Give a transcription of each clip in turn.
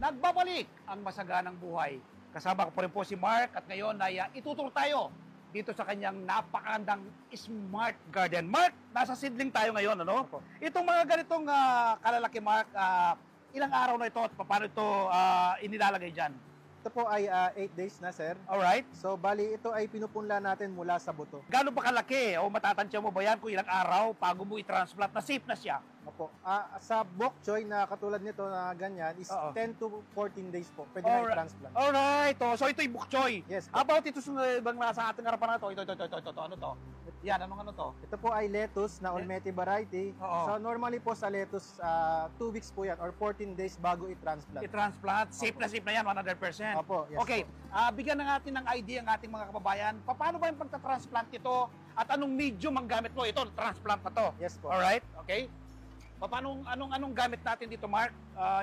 Nagbabalik ang masaganang buhay. Kasama ko pa rin po si Mark at ngayon ay ituturo tayo dito sa kanyang napakagandang Smart Garden. Mark, nasa seedling tayo ngayon, ano? Opo. Itong mga ganitong kalalaki, Mark, ilang araw na ito at paano ito inilalagay dyan? Ito po ay 8 days na, sir. Alright. So, bali, ito ay pinupunla natin mula sa buto. Gano'n ba kalaki? O matatansya mo ba yan kung ilang araw bago mo i-transplant na safe na siya? Opo. Sa bok choy na katulad nito na ganyan is Oo. 10 to 14 days po. Pwede na i-transplant. Alright. So ito yung bok choy. Yes po. How about ito sa ibang nasa ating harapan na to? Ito. Ano to? Yan, anong ano to? Ito po ay lettuce na Olmete variety. Oo. So, normally po sa lettuce, 2 weeks po yan or 14 days bago i-transplant. I-transplant. Safe na yan, 100%. Opo, yes okay. Bigyan na natin ng idea ang ating mga kababayan. Paano ba yung pagta-transplant ito? At anong medium ang gamit mo? Ito, transplant pa to. Yes po. Alright? Okay. Anong gamit natin dito, Mark?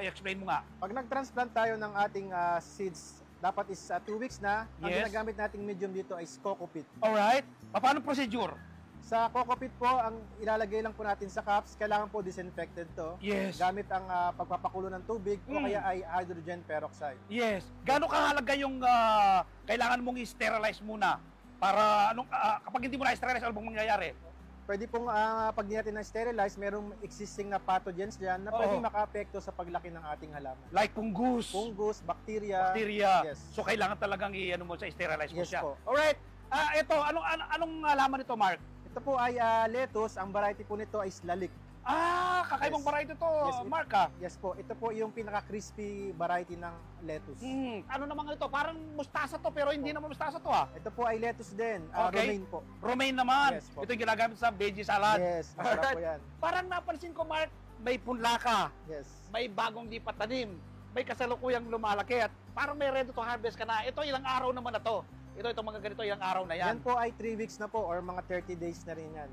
I-explain mo nga. Pag nag-transplant tayo ng ating seeds, dapat is 2 weeks na. Ang Yes. ginagamit nating medium dito ay coco peat. Alright. Paano procedure? Sa coco peat po, ang ilalagay lang po natin sa cups, kailangan po disinfected to. Yes. Gamit ang pagpapakulo ng tubig o Mm. kaya ay hydrogen peroxide. Yes. Gaano kahalaga yung kailangan mong i-sterilize muna? Para kapag hindi mo na-sterilize, ano bang mangyayari? Pwede pong pag di natin na-sterilize, merong existing na pathogens dyan na Oo. pwedeng maka-apekto sa paglaki ng ating halaman. Like fungus, Fungus, bacteria. bacteria. Yes. So kailangan talagang i-ano mo sa sterilize mo Yes siya. po. Alright. Ito, anong halaman nito, Mark? Ito po ay lettuce. Ang variety po nito ay lalik. Kakaibang Yes. variety to, Yes, Mark, Yes po. Ito po yung pinaka-crispy variety ng lettuce. Ano naman ito? Parang mustasa to, pero hindi naman mustasa to, Ito po ay lettuce din. Okay. Romaine po. Romaine naman. Yes po. Ito yung ginagamit sa veggie salad. Yes, masarap po yan. Parang napansin ko, Mark, may punla ka. Yes. May bagong di patanim, may kasalukuyang lumalaki at parang may ready to harvest ka na. Ito ilang araw naman na to. Ito mga ganito ilang araw na yan. Yan po ay 3 weeks na po or mga 30 days na rin yan.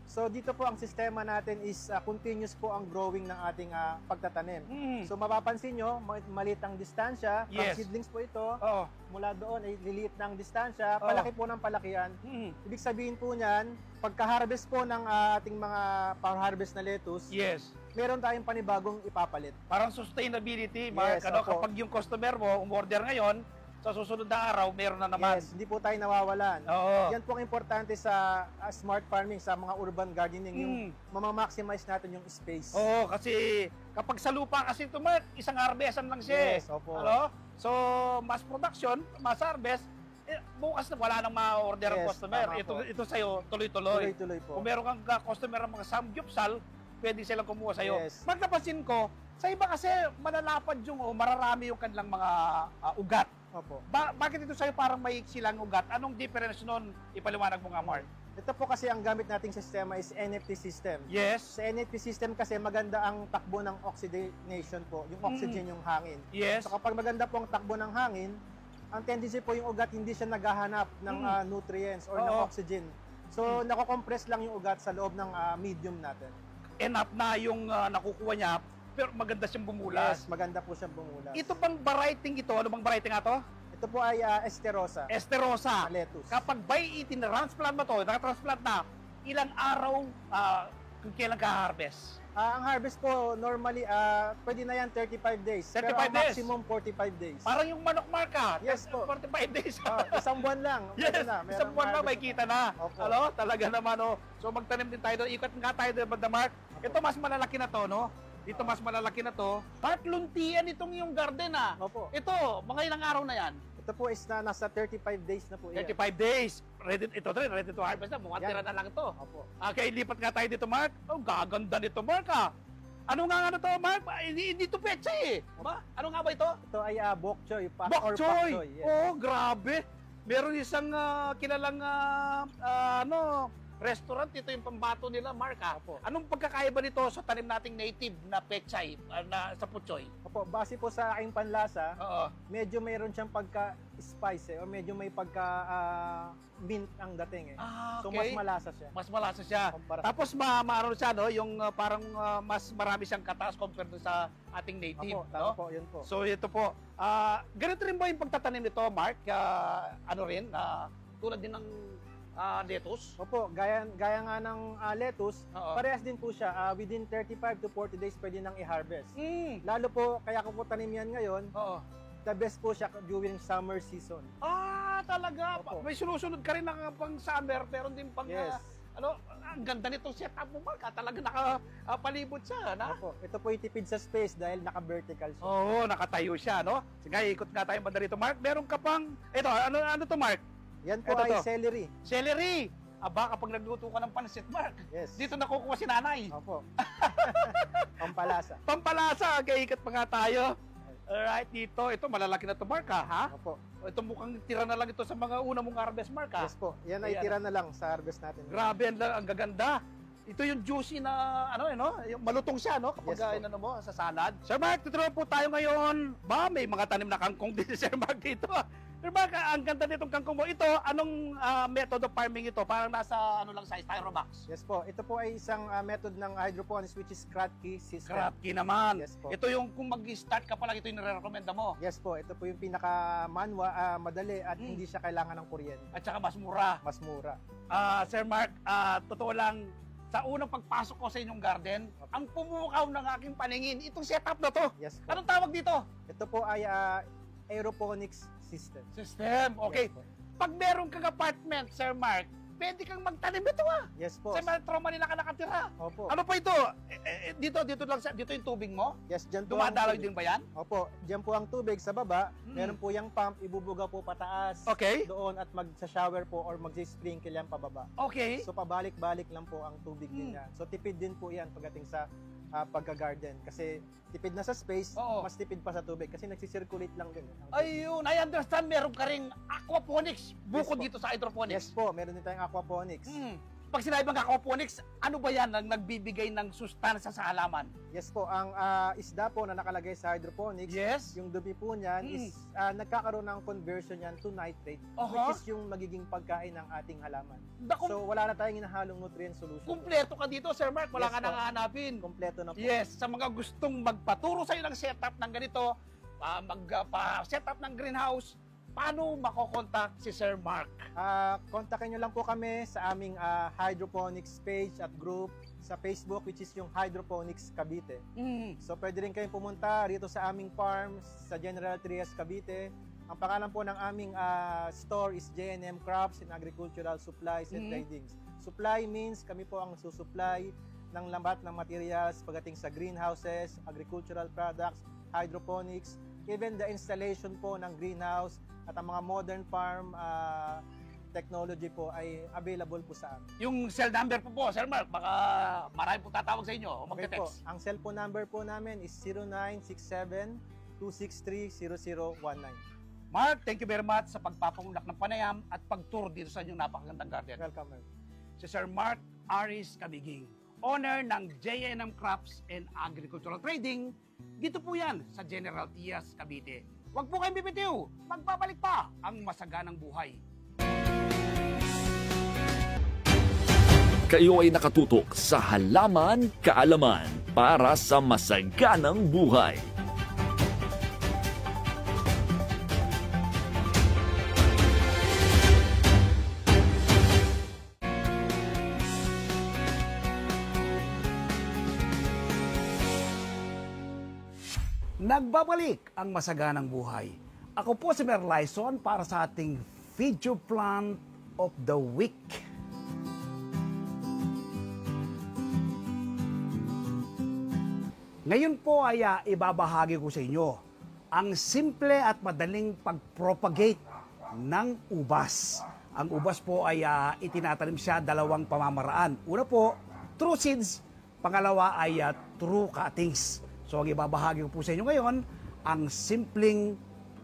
So dito po ang sistema natin is continuous po ang growing ng ating pagtatanim. So mapapansin nyo, maliit ang distansya. From Yes. seedlings po ito. Oo. Mula doon ay liliit ng distansya. Oo. Palaki po ng palakihan. Ibig sabihin po niyan, pagka-harvest po ng ating mga par-harvest na lettuce, Yes. meron tayong panibagong ipapalit. Parang sustainability, Mark. Yes, opo. Kapag yung customer mo umorder ngayon, sa susunod na araw, meron na naman. Yes, hindi po tayo nawawalan. Oo. Yan po ang importante sa smart farming, sa mga urban gardening, yung mamamaximize natin yung space. Oo, kasi kapag sa lupa kasi ito, Mark, isang harvestan lang siya. Yes, opo. Ano? So, mass production, mass harvest, bukas na wala nang ma-order ang Yes, customer. tama po. Ito sa'yo, tuloy-tuloy. Tuloy-tuloy po. Kung meron kang customer ng mga samgyupsal, pwede silang kumuha sa'yo. Yes. Mark, napansin ko, sa iba kasi malalapad yung mararami yung kanilang mga ugat. Opo. Bakit ito sa'yo parang may silang ugat? Anong difference nun? Ipaliwanag mo nga, Mark. Ito po kasi ang gamit nating sistema is NFT system. Yes. Sa NFT system kasi maganda ang takbo ng oxidation po, yung oxygen, yung hangin. Yes. So kapag maganda po ang takbo ng hangin, ang tendency po yung ugat hindi siya naghahanap ng nutrients or ng Oo. oxygen. So nako-compress lang yung ugat sa loob ng medium natin. Enough na yung nakukuha niya, pero maganda siyang bumulas. Yes, maganda po siyang bumulas. Ito bang variety ito? Ano bang variety nga to? Ito po ay Esterosa. Esterosa. Lettuce. Kapag by transplant mo to, nakatransplant na, ilang araw kung kailan ka harvest? Ang harvest po, normally, pwede na yan 35 days. 35 pero ang days? maximum 45 days. Parang yung manok, Marka. Yes po. 45 days. Isang buwan lang. Yes, Pwede na. Merong isang buwan na, may harvest. kita na. Opo. Ano? Talaga naman, oh. So magtanim din tayo doon. Ikot nga tayo doon, Banda Mark. Ito mas malalaki na to, no? Dito mas malalaki na to. Part luntian itong yung garden, Opo. Ito, mga ilang araw na yan? Ito po is nasa 35 days na po yan. 35 days. Ready to harvest na. Mga Yan. tira na lang ito. Opo. Okay, lipat nga tayo dito, Mark. Oh, gaganda nito, Mark, Ano nga to, Mark? Hindi to petsa, eh. Ba? Ano nga ba ito? Ito ay bok choy. Bok choy! Yes. Oh, grabe. Meron isang kilalang restaurant. Ito yung pambato nila, Mark, Opo. Anong pagkakaiba nito sa tanim nating native na pechay sa putsoy? Opo, base po sa aking panlasa, Oo. medyo mayroon siyang pagka-spice o medyo may pagka-mint ang dating So Okay. mas malasa siya. Mas malasa siya. Kumpara sa- Tapos maano siya, no? Yung parang mas marami siyang kataas compared to sa ating native. Opo, tama no? po, yun po. So ito po. Ganito rin ba yung pagtatanim nito, Mark? Ano rin? Tulad din ng lettuce? Opo, gaya nga ng lettuce, Oo. parehas din po siya. Within 35 to 40 days pwede nang i-harvest. Mm. Lalo po, kaya ko po tanim yan ngayon, Oo. the best po siya during summer season. Talaga? Opo. May sinusunod ka rin na pang summer, pero din pang, Yes. ang ganda nitong setup mo, Mark. Talaga nakapalibot siya, na? Opo, ito po itipid sa space dahil naka-vertical siya. Oo, nakatayo siya, no? Sige, ikot nga tayo banda rito, Mark. Meron ka pang, ito, ano to, Mark? Yan po Ito ay to. celery. Celery! Aba, kapag nagluto ka ng pansit, Mark, Yes. dito nakukuha si nanay. Opo. Pampalasa. Pampalasa, ikat pa nga tayo. Alright, dito. Ito, malalaki na to, Mark, ha? Opo. Ito mukhang tira na lang ito sa mga una mong harvest, Mark, ha? Yes po. Yan ay Ayan. tira na lang sa harvest natin. Grabe, ang gaganda. Ito yung juicy na, yung malutong siya, no? Kapag Yes po. inano mo, sa salad. Sir Mark, tuturuan po tayo ngayon. May mga tanim na kangkong din si Sir Mark dito. Sir Mark, ang ganda nitong kangkong mo. Ito, anong method of farming ito? Parang nasa, lang sa styrobox. Yes po. Ito po ay isang method ng hydroponics which is Kratky system. Kratky naman. Yes po. Ito yung kung mag-start ka pa lang, ito yung nire-recommenda mo. Yes po. Ito po yung madali at hindi siya kailangan ng kuryente. At saka mas mura. Mas mura. Sir Mark, totoo lang, sa unang pagpasok ko sa inyong garden, ang pumukaw ng aking paningin, itong setup na to. Yes po. Anong tawag dito? Ito po ay aeroponics system. System. Okay. Yes po. Pag meron kang apartment, Sir Mark, pwede kang magtanim ito, Yes po. Sa Metro Manila ka nakatira. Opo. Ano pa ito? Dito lang dito yung tubig mo? Yes, dyan po ang Dumadaloy tubig. din ba yan? Opo, dyan po ang tubig sa baba. Hmm. Meron po yung pump, ibubuga po pataas. Okay. Doon at magsa-shower po or mag-sprinkle yan pababa. Okay. So pabalik-balik lang po ang tubig din yan. So tipid din po yan pagdating sa pagka-garden. Kasi tipid na sa space, Oo. mas tipid pa sa tubig. Kasi nagsisirculate lang din. ang tubig. Ayun, I understand meron ka ring aquaponics bukod Yes po. dito sa hydroponics. Yes po, meron din tayong aquaponics. Pag sinabi bang aquaponics, ano ba yan ang nagbibigay ng sustansya sa halaman? Yes po, ang isda po na nakalagay sa hydroponics, Yes. yung dumi po niyan is nagkakaroon ng conversion yan to nitrate, Aha. which is yung magiging pagkain ng ating halaman. So wala na tayong inahalong nutrient solution. Kumpleto ka dito, Sir Mark. Wala Yes ka po. nang hahanapin. Kompleto na po. Yes, sa mga gustong magpaturo sa iyo ng setup ng ganito, mag-setup ng greenhouse, paano makokontak si Sir Mark? Kontakin nyo lang po kami sa aming hydroponics page at group sa Facebook, which is yung Hydroponics Cavite. So pwede rin kayong pumunta rito sa aming farm sa General Trias, Cavite. Ang pangalan po ng aming store is J&M Crops and Agricultural Supplies and Tradings. Supply means kami po ang susupply ng lahat ng materials pagdating sa greenhouses, agricultural products, hydroponics, even the installation po ng greenhouse at ang mga modern farm technology po ay available po sa amin. Yung cell number po, Sir Mark, baka marami po tatawag sa inyo o Okay po, magte-text. ang cellphone number po namin is 0967-263-0019. Mark, thank you very much sa pagpapangunak ng panayam at pag-tour dito sa inyong napakagandang garden. Welcome, ma'am. Si Sir Mark Aris Cabiging, owner ng J&M Crops and Agricultural Trading. Dito po yan sa General Trias, Cavite. Huwag po kayong bibitiw. Magbabalik pa ang masaganang buhay. Kayo ay nakatutok sa Halaman Kaalaman para sa masaganang buhay. Nagbabalik ang masaganang buhay. Ako po si Merlyson para sa ating video plant of the week. Ngayon po ay ibabahagi ko sa inyo ang simple at madaling pag-propagate ng ubas. Ang ubas po ay itinatanim siya dalawang pamamaraan. Una po, true seeds. Pangalawa ay true cuttings. So ang ibabahagi ko po sa inyo ngayon, ang simpleng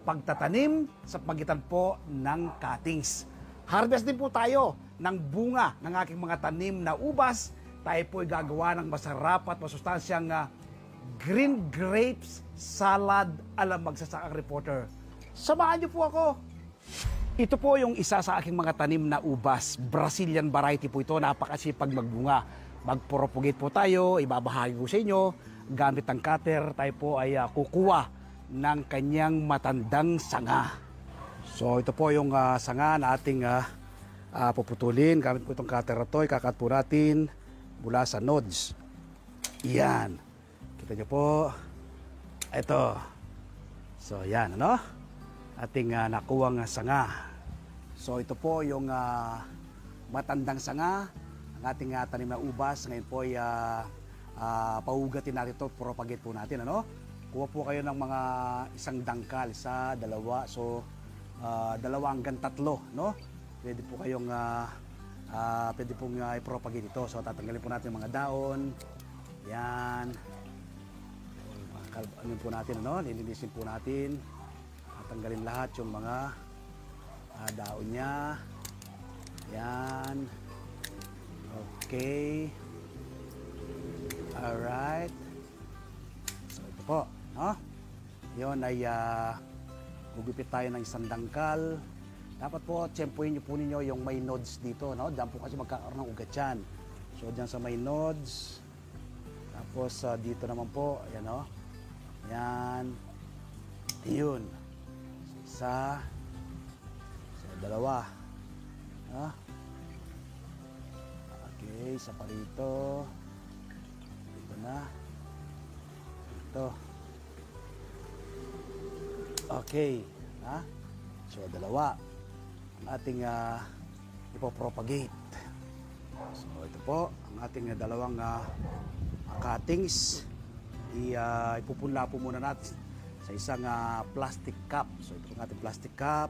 pagtatanim sa pagitan po ng cuttings. Harvest din po tayo ng bunga ng aking mga tanim na ubas. Tayo po ay gagawa ng masarap at masustansyang green grapes salad ala magsasakang reporter. Samahan niyo po ako. Ito po yung isa sa aking mga tanim na ubas. Brazilian variety po ito. Napakasipag magbunga. Mag-propagate po tayo. Ibabahagi ko sa inyo. Gamit ang cutter, tayo po ay kukuha ng kanyang matandang sanga. So ito po yung sanga na ating puputulin. Gamit po itong cutter na to, ikakat po natin mula sa nodes. Yan. Kita nyo po. Ito. So yan, ano? Ating nakuwang sanga. So ito po yung matandang sanga, ang ating tanim na ubas. Ngayon po ay paugatin natin ito, propagate po natin, ano? Kuha po kayo ng mga isang dangkal, sa dalawa. So 2 hanggang 3, no? Pwede po kayong pwede pong i-propagate ito. So tatanggalin po natin yung mga daon. Yan. Ano po natin, ano? Lilinisin po natin. Tatanggalin lahat yung mga daon niya. Yan. Okay. Alright. So ito po, no? Yun ay gugupit tayo ng isang dangkal. Dapat po, tsempuhin nyo po ninyo yung may nodes dito, no? Diyan po kasi magkakaroon ng ugat yan. So diyan sa may nodes. Tapos dito naman po, ayan, no? Yan. Yun. Isa. So, 2. Ha? Okay, isa pa rito. Dito na. Ito. Okay. Ha? So, 2. Ang ating ipopropagate. So, ito po. Ang ating 2 cuttings. Ipupunla po muna natin sa isang plastic cup. So, ito ang ating plastic cup.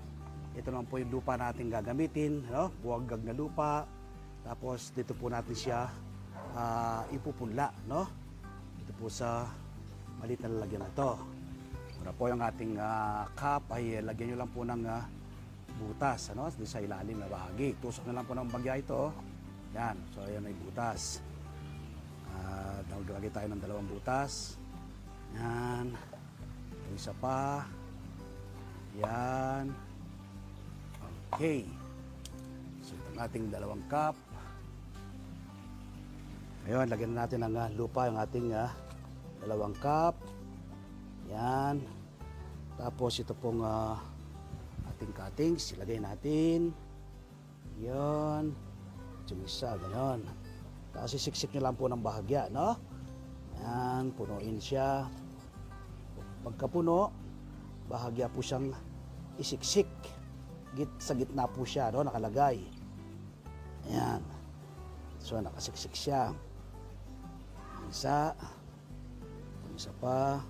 Ito naman po yung lupa natin gagamitin. No? Buwagag na lupa. Tapos, dito po natin siya ipupunla. No? Ito po sa maliit na lalagyan na ito. Una po yung ating cup ay lagyan nyo lang po ng butas, ano? Dito sa ilalim na bahagi. Tusok na lang po ng bagya ito. Yan. So, ayan ay butas. Naglagay tayo ng 2 butas. Yan. Ito isa pa. Yan. Okay. So, ito ang ating 2 cup. Ngayon, lagyan natin ng lupa yung ating 2 cup. Yan. Tapos ito pong ating cuttings. Ilagay natin. Yan. Yung isa, gano'n. Tapos isiksik nyo lang po ng bahagya, no? Yan, punuin siya. Pagkapuno, bahagya po siyang isiksik. Sa gitna po siya, no? Nakalagay. Ayan. So, nakasiksik siya. Isa. Isa pa.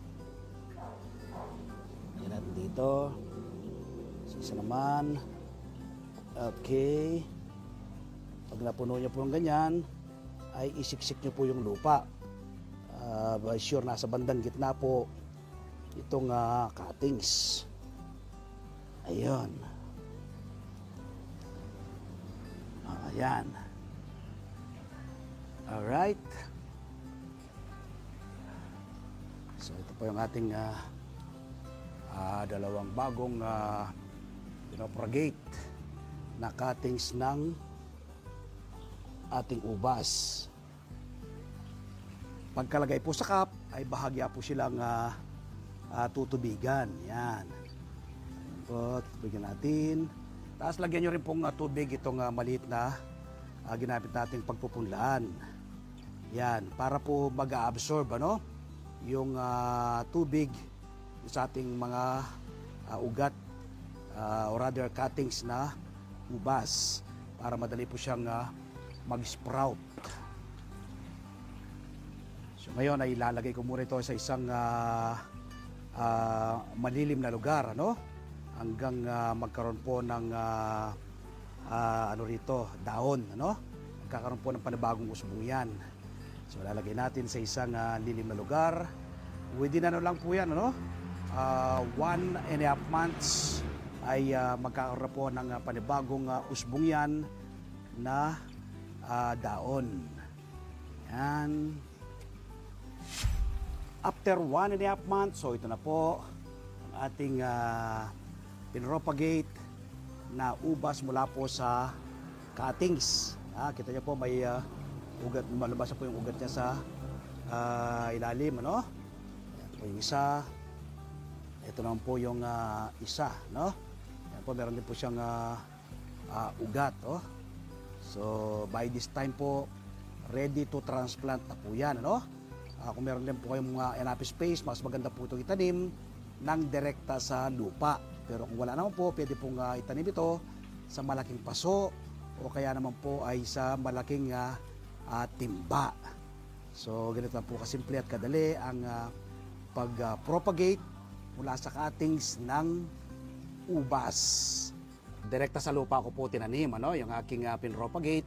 Yan natin dito. Isa naman. Okay. Pag napuno nyo po ng ganyan, ay isiksik nyo po yung lupa. Sure, nasa bandang gitna po itong cuttings. Ayun. Ayan. Alright. So ito po yung ating 2 bagong pinopropagate na cuttings ng ating ubas. Pagkalagay po sa cup, ay bahagya po silang tutubigan. Yan. Po, tutubigan natin. Tapos lagyan nyo rin pong tubig itong maliit na ginamit natin pagpupunlaan. Yan. Para po mag-absorb, ano? Yung tubig sa ating mga ugat or rather cuttings na ubas. Para madali po siyang mag-sprout. So ngayon ay ilalagay ko muna ito sa isang malilim na lugar, ano? Hanggang magkaroon po ng ano rito, daon, ano? Magkakaroon po ng panibagong usbong yan. So lalagay natin sa isang lilim na lugar. Within ano lang po yan, ano? 1.5 months ay magkakaroon po ng panibagong usbong yan na daon. Yan. After 1.5 months, so ito na po ang ating pinropagate na ubas mula po sa cuttings. Kita niyo po may ugat, malabas po yung ugat niya sa ilalim, ano? Yan po yung isa. Ito naman po yung isa, no? Yan po, meron din po siyang ugat, oh. So by this time po, ready to transplant na po yan. Ano? Kung meron din po kayong mga enough space, mas maganda po itong itanim ng direkta sa lupa. Pero kung wala naman po, pwede pong itanim ito sa malaking paso o kaya naman po ay sa malaking timba. So ganito lang po kasimple at kadali ang pag-propagate mula sa cuttings ng ubas. Direkta sa lupa ko po tinanim, ano, yung aking pinropagate.